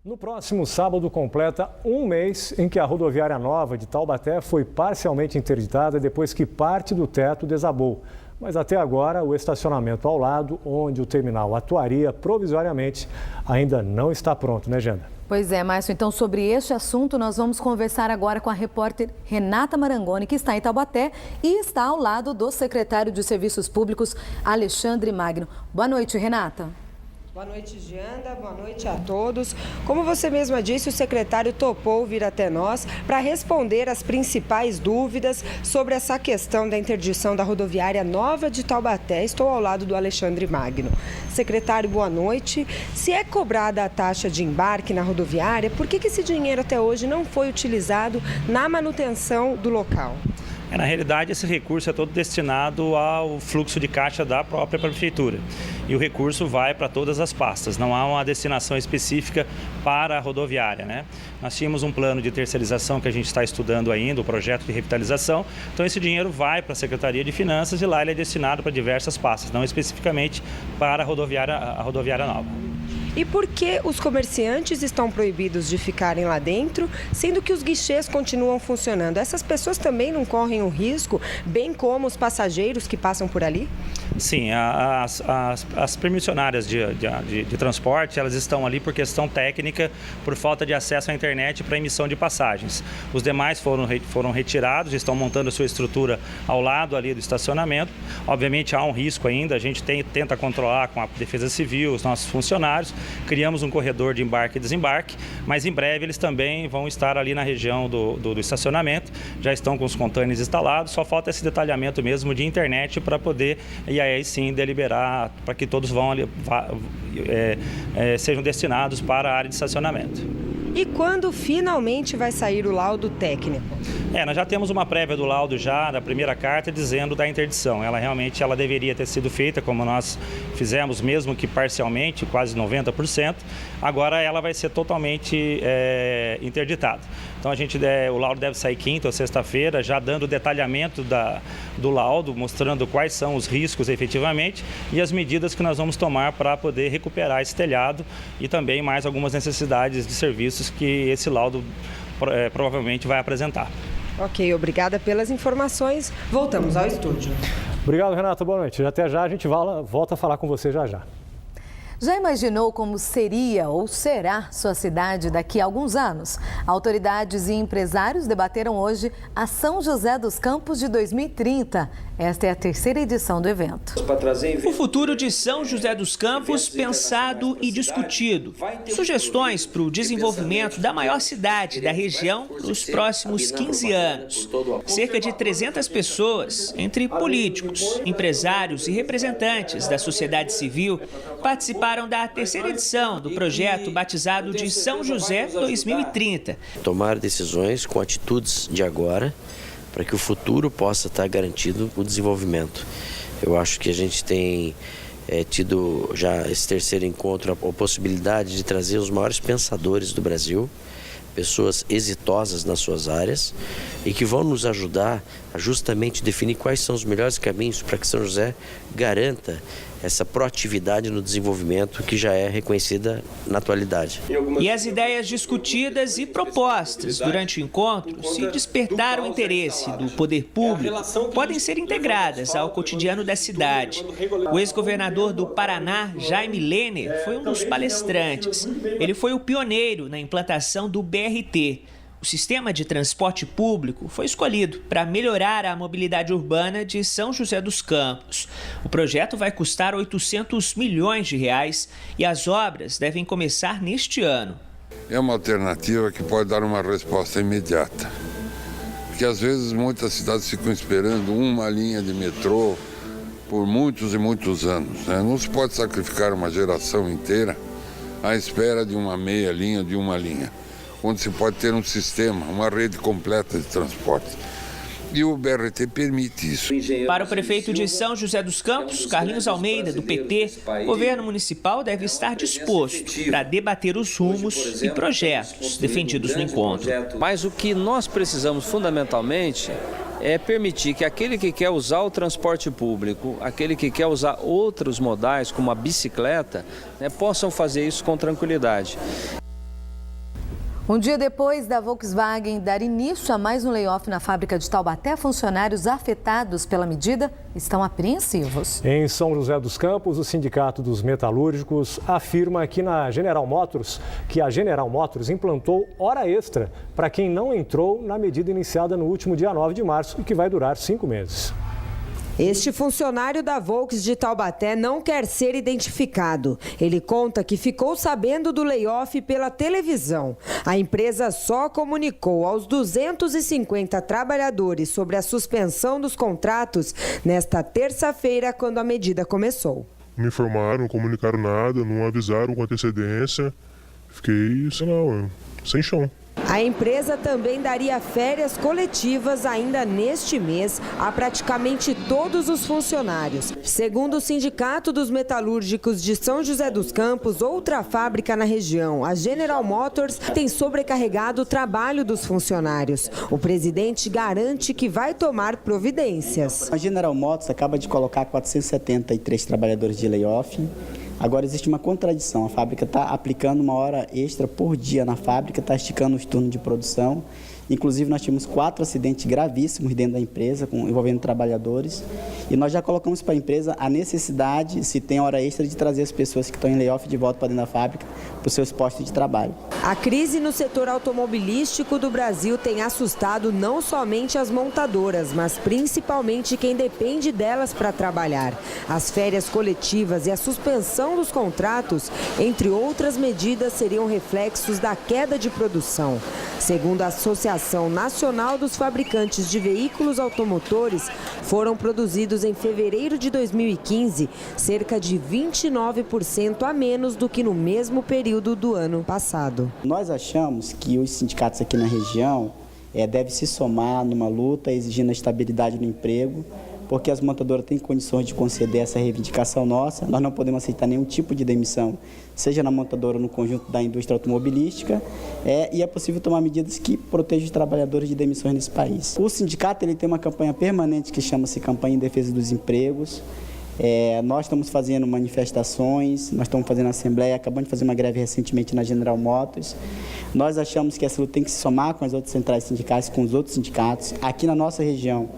No próximo sábado completa um mês em que a rodoviária nova de Taubaté foi parcialmente interditada depois que parte do teto desabou. Mas até agora o estacionamento ao lado, onde o terminal atuaria provisoriamente, ainda não está pronto, né, Genda? Pois é, Márcio. Então, sobre este assunto, nós vamos conversar agora com a repórter Renata Marangoni, que está em Taubaté e está ao lado do secretário de Serviços Públicos, Alexandre Magno. Boa noite, Renata. Boa noite, Gianda. Boa noite a todos. Como você mesma disse, o secretário topou vir até nós para responder as principais dúvidas sobre essa questão da interdição da rodoviária nova de Taubaté. Estou ao lado do Alexandre Magno. Secretário, boa noite. Se é cobrada a taxa de embarque na rodoviária, por que esse dinheiro até hoje não foi utilizado na manutenção do local? Na realidade, esse recurso é todo destinado ao fluxo de caixa da própria prefeitura. E o recurso vai para todas as pastas, não há uma destinação específica para a rodoviária, né? Nós tínhamos um plano de terceirização que a gente está estudando ainda, o projeto de revitalização. Então esse dinheiro vai para a Secretaria de Finanças e lá ele é destinado para diversas pastas, não especificamente para a rodoviária nova. E por que os comerciantes estão proibidos de ficarem lá dentro, sendo que os guichês continuam funcionando? Essas pessoas também não correm o risco, bem como os passageiros que passam por ali? Sim, as permissionárias de transporte, elas estão ali por questão técnica, por falta de acesso à internet para emissão de passagens. Os demais foram retirados, estão montando a sua estrutura ao lado ali do estacionamento. Obviamente há um risco ainda, a gente tenta controlar com a Defesa Civil, os nossos funcionários. Criamos um corredor de embarque e desembarque, mas em breve eles também vão estar ali na região do estacionamento, já estão com os containers instalados, só falta esse detalhamento mesmo de internet para poder, e aí sim, deliberar para que todos sejam destinados para a área de estacionamento. E quando finalmente vai sair o laudo técnico? Nós já temos uma prévia do laudo já, da primeira carta, dizendo da interdição. Ela realmente deveria ter sido feita, como nós fizemos, mesmo que parcialmente, quase 90%. Agora ela vai ser totalmente interditada. Então o laudo deve sair quinta ou sexta-feira, já dando o detalhamento do laudo, mostrando quais são os riscos efetivamente e as medidas que nós vamos tomar para poder recuperar esse telhado e também mais algumas necessidades de serviços que esse laudo provavelmente vai apresentar. Ok, obrigada pelas informações. Voltamos ao estúdio. Obrigado, Renata. Boa noite. Até já, a gente volta a falar com você já. Já imaginou como seria ou será sua cidade daqui a alguns anos? Autoridades e empresários debateram hoje a São José dos Campos de 2030. Esta é a terceira edição do evento. O futuro de São José dos Campos pensado e discutido. Sugestões para o desenvolvimento da maior cidade da região nos próximos 15 anos. Cerca de 300 pessoas, entre políticos, empresários e representantes da sociedade civil, participaram da terceira edição do projeto batizado de São José 2030. Tomar decisões com atitudes de agora, para que o futuro possa estar garantido o desenvolvimento. Eu acho que a gente tem tido já esse terceiro encontro a possibilidade de trazer os maiores pensadores do Brasil, pessoas exitosas nas suas áreas e que vão nos ajudar a justamente definir quais são os melhores caminhos para que São José garanta essa proatividade no desenvolvimento que já é reconhecida na atualidade. E as ideias discutidas e propostas durante o encontro, se despertar o interesse do poder público, podem ser integradas ao cotidiano da cidade. O ex-governador do Paraná, Jaime Lerner, foi um dos palestrantes. Ele foi o pioneiro na implantação do BRT. O sistema de transporte público foi escolhido para melhorar a mobilidade urbana de São José dos Campos. O projeto vai custar R$800 milhões e as obras devem começar neste ano. É uma alternativa que pode dar uma resposta imediata. Porque às vezes muitas cidades ficam esperando uma linha de metrô por muitos e muitos anos, né? Não se pode sacrificar uma geração inteira à espera de uma meia linha, de uma linha, onde se pode ter um sistema, uma rede completa de transporte. E o BRT permite isso. Para o prefeito de São José dos Campos, Carlinhos Almeida, do PT, o governo municipal deve estar disposto para debater os rumos e projetos defendidos no encontro. Mas o que nós precisamos fundamentalmente é permitir que aquele que quer usar o transporte público, aquele que quer usar outros modais, como a bicicleta, possam fazer isso com tranquilidade. Um dia depois da Volkswagen dar início a mais um layoff na fábrica de Taubaté, funcionários afetados pela medida estão apreensivos. Em São José dos Campos, o Sindicato dos Metalúrgicos afirma que a General Motors implantou hora extra para quem não entrou na medida iniciada no último dia 9 de março e que vai durar 5 meses. Este funcionário da Volks de Taubaté não quer ser identificado. Ele conta que ficou sabendo do layoff pela televisão. A empresa só comunicou aos 250 trabalhadores sobre a suspensão dos contratos nesta terça-feira, quando a medida começou. Não informaram, não comunicaram nada, não avisaram com antecedência. Fiquei, sem chão. A empresa também daria férias coletivas ainda neste mês a praticamente todos os funcionários. Segundo o Sindicato dos Metalúrgicos de São José dos Campos, outra fábrica na região, a General Motors, tem sobrecarregado o trabalho dos funcionários. O presidente garante que vai tomar providências. A General Motors acaba de colocar 473 trabalhadores de layoff. Agora existe uma contradição, a fábrica está aplicando uma hora extra por dia na fábrica, está esticando os turnos de produção. Inclusive nós tivemos 4 acidentes gravíssimos dentro da empresa, envolvendo trabalhadores. E nós já colocamos para a empresa a necessidade, se tem hora extra, de trazer as pessoas que estão em layoff de volta para dentro da fábrica, para os seus postos de trabalho. A crise no setor automobilístico do Brasil tem assustado não somente as montadoras, mas principalmente quem depende delas para trabalhar. As férias coletivas e a suspensão dos contratos, entre outras medidas, seriam reflexos da queda de produção. Segundo a Associação Nacional dos Fabricantes de Veículos Automotores, foram produzidos em fevereiro de 2015 cerca de 29% a menos do que no mesmo período do ano passado. Nós achamos que os sindicatos aqui na região devem se somar numa luta exigindo a estabilidade no emprego, porque as montadoras têm condições de conceder essa reivindicação nossa. Nós não podemos aceitar nenhum tipo de demissão, seja na montadora ou no conjunto da indústria automobilística, e é possível tomar medidas que protejam os trabalhadores de demissões nesse país. O sindicato ele tem uma campanha permanente que chama-se Campanha em Defesa dos Empregos. Nós estamos fazendo manifestações, nós estamos fazendo assembleia, acabamos de fazer uma greve recentemente na General Motors. Nós achamos que essa luta tem que se somar com as outras centrais sindicais, com os outros sindicatos. Aqui na nossa região,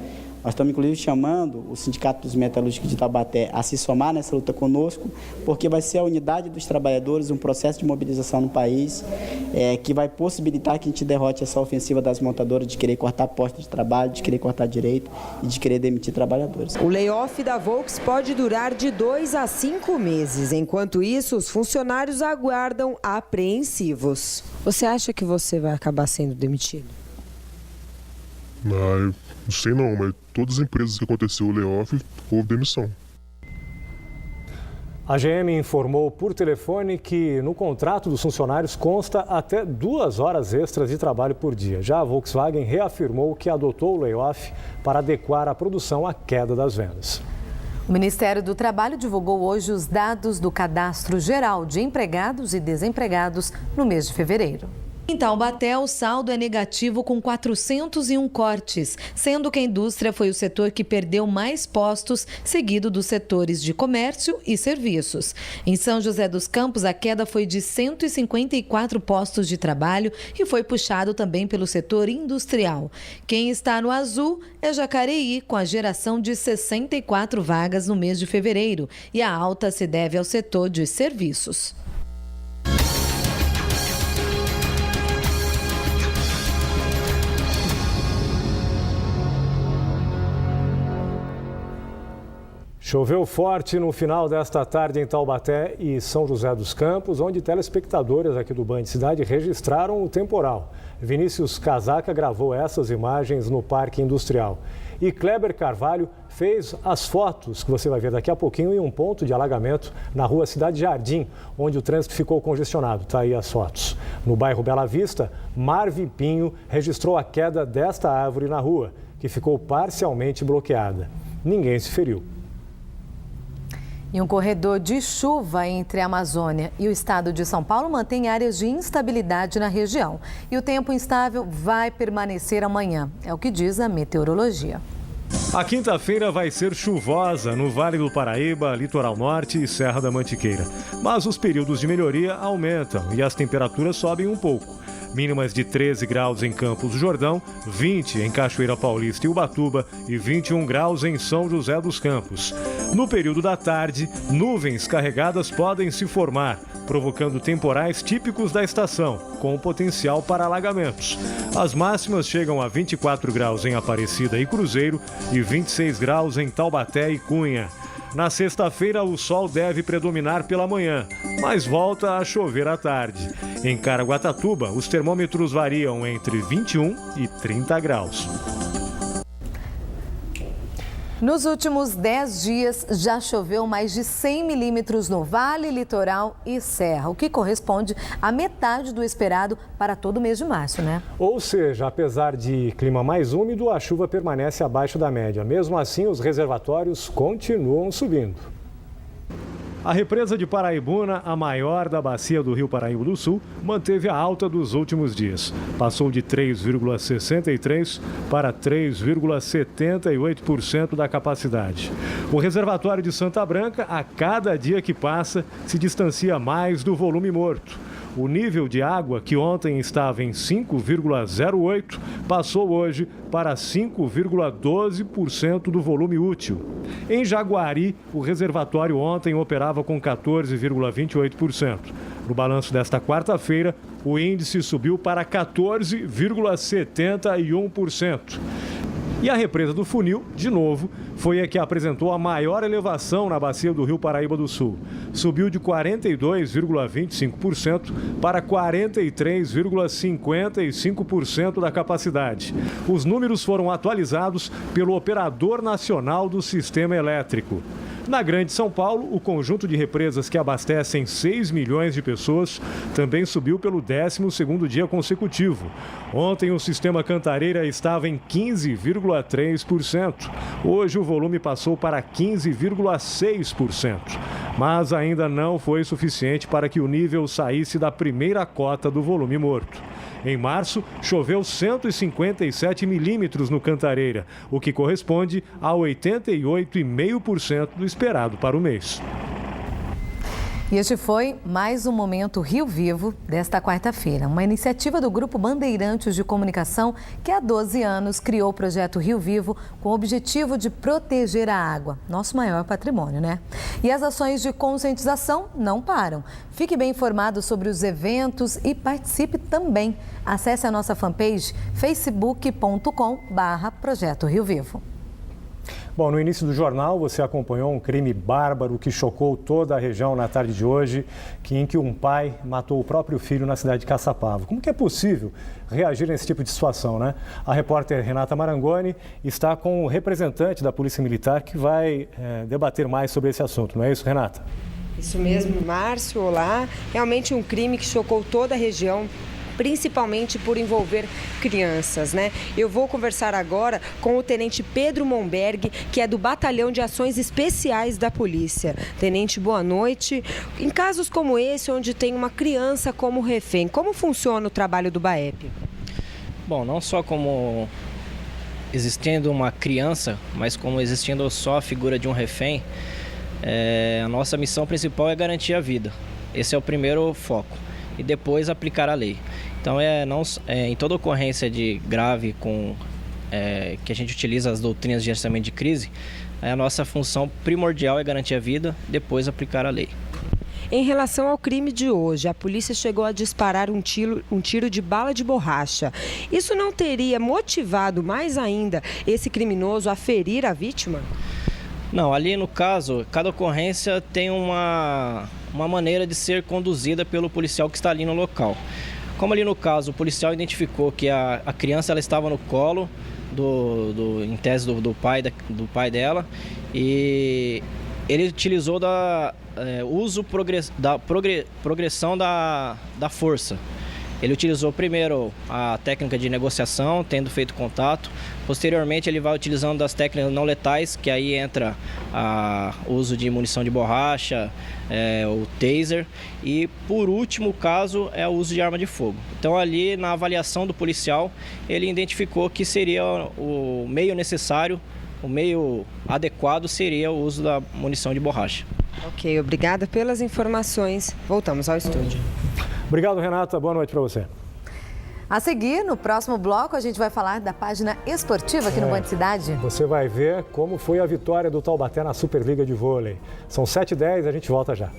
nós estamos, inclusive, chamando o Sindicato dos Metalúrgicos de Taubaté a se somar nessa luta conosco, porque vai ser a unidade dos trabalhadores, um processo de mobilização no país, que vai possibilitar que a gente derrote essa ofensiva das montadoras de querer cortar postos de trabalho, de querer cortar direito e de querer demitir trabalhadores. O layoff da Volks pode durar de 2 a 5 meses. Enquanto isso, os funcionários aguardam apreensivos. Você acha que você vai acabar sendo demitido? Não sei não, mas todas as empresas que aconteceu o layoff, houve demissão. A GM informou por telefone que no contrato dos funcionários consta até 2 horas extras de trabalho por dia. Já a Volkswagen reafirmou que adotou o layoff para adequar a produção à queda das vendas. O Ministério do Trabalho divulgou hoje os dados do Cadastro Geral de Empregados e Desempregados no mês de fevereiro. Em Taubaté, o saldo é negativo com 401 cortes, sendo que a indústria foi o setor que perdeu mais postos, seguido dos setores de comércio e serviços. Em São José dos Campos, a queda foi de 154 postos de trabalho e foi puxado também pelo setor industrial. Quem está no azul é Jacareí, com a geração de 64 vagas no mês de fevereiro, e a alta se deve ao setor de serviços. Choveu forte no final desta tarde em Taubaté e São José dos Campos, onde telespectadores aqui do Band Cidade registraram o temporal. Vinícius Casaca gravou essas imagens no Parque Industrial. E Kleber Carvalho fez as fotos que você vai ver daqui a pouquinho em um ponto de alagamento na rua Cidade Jardim, onde o trânsito ficou congestionado. Está aí as fotos. No bairro Bela Vista, Marvi Pinho registrou a queda desta árvore na rua, que ficou parcialmente bloqueada. Ninguém se feriu. E um corredor de chuva entre a Amazônia e o estado de São Paulo mantém áreas de instabilidade na região. E o tempo instável vai permanecer amanhã, é o que diz a meteorologia. A quinta-feira vai ser chuvosa no Vale do Paraíba, Litoral Norte e Serra da Mantiqueira. Mas os períodos de melhoria aumentam e as temperaturas sobem um pouco. Mínimas de 13 graus em Campos do Jordão, 20 em Cachoeira Paulista e Ubatuba e 21 graus em São José dos Campos. No período da tarde, nuvens carregadas podem se formar, provocando temporais típicos da estação, com potencial para alagamentos. As máximas chegam a 24 graus em Aparecida e Cruzeiro e 26 graus em Taubaté e Cunha. Na sexta-feira, o sol deve predominar pela manhã, mas volta a chover à tarde. Em Caraguatatuba, os termômetros variam entre 21 e 30 graus. Nos últimos 10 dias, já choveu mais de 100 milímetros no Vale, Litoral e Serra, o que corresponde à metade do esperado para todo o mês de março, né? Ou seja, apesar de clima mais úmido, a chuva permanece abaixo da média. Mesmo assim, os reservatórios continuam subindo. A represa de Paraibuna, a maior da bacia do Rio Paraíba do Sul, manteve a alta dos últimos dias. Passou de 3,63% para 3,78% da capacidade. O reservatório de Santa Branca, a cada dia que passa, se distancia mais do volume morto. O nível de água, que ontem estava em 5,08%, passou hoje para 5,12% do volume útil. Em Jaguari, o reservatório ontem operava com 14,28%. No balanço desta quarta-feira, o índice subiu para 14,71%. E a represa do Funil, de novo, foi a que apresentou a maior elevação na bacia do Rio Paraíba do Sul. Subiu de 42,25% para 43,55% da capacidade. Os números foram atualizados pelo Operador Nacional do Sistema Elétrico. Na Grande São Paulo, o conjunto de represas que abastecem 6 milhões de pessoas também subiu pelo 12º dia consecutivo. Ontem o sistema Cantareira estava em 15,3%. Hoje o volume passou para 15,6%. Mas ainda não foi suficiente para que o nível saísse da primeira cota do volume morto. Em março, choveu 157 milímetros no Cantareira, o que corresponde a 88,5% do esperado para o mês. E este foi mais um Momento Rio Vivo desta quarta-feira. Uma iniciativa do Grupo Bandeirantes de Comunicação que há 12 anos criou o projeto Rio Vivo com o objetivo de proteger a água, nosso maior patrimônio, né? E as ações de conscientização não param. Fique bem informado sobre os eventos e participe também. Acesse a nossa fanpage facebook.com/Projeto Rio Vivo. Bom, no início do jornal você acompanhou um crime bárbaro que chocou toda a região na tarde de hoje, em que um pai matou o próprio filho na cidade de Caçapava. Como que é possível reagir nesse tipo de situação, né? A repórter Renata Marangoni está com o representante da Polícia Militar que vai debater mais sobre esse assunto, não é isso, Renata? Isso mesmo, Márcio, olá. Realmente um crime que chocou toda a região, principalmente por envolver crianças, né? Eu vou conversar agora com o Tenente Pedro Monberg, que é do Batalhão de Ações Especiais da Polícia. Tenente, boa noite. Em casos como esse, onde tem uma criança como refém, como funciona o trabalho do BAEP? Bom, não só como existindo uma criança, mas como existindo só a figura de um refém, a nossa missão principal é garantir a vida. Esse é o primeiro foco. E depois aplicar a lei. Então, em toda ocorrência de grave que a gente utiliza as doutrinas de gerenciamento de crise, a nossa função primordial é garantir a vida, depois aplicar a lei. Em relação ao crime de hoje, a polícia chegou a disparar um tiro de bala de borracha. Isso não teria motivado mais ainda esse criminoso a ferir a vítima? Não, ali no caso, cada ocorrência tem uma maneira de ser conduzida pelo policial que está ali no local. Como ali no caso o policial identificou que a criança ela estava no colo em tese do pai dela, e ele utilizou progressão da força. Ele utilizou primeiro a técnica de negociação, tendo feito contato. Posteriormente, ele vai utilizando as técnicas não letais, que aí entra o uso de munição de borracha, o taser. E, por último caso, é o uso de arma de fogo. Então, ali, na avaliação do policial, ele identificou que seria o meio necessário, o meio adequado seria o uso da munição de borracha. Ok, obrigada pelas informações. Voltamos ao estúdio. Obrigado, Renata. Boa noite para você. A seguir, no próximo bloco, a gente vai falar da página esportiva aqui no Band Cidade. Você vai ver como foi a vitória do Taubaté na Superliga de Vôlei. São 7h10, a gente volta já.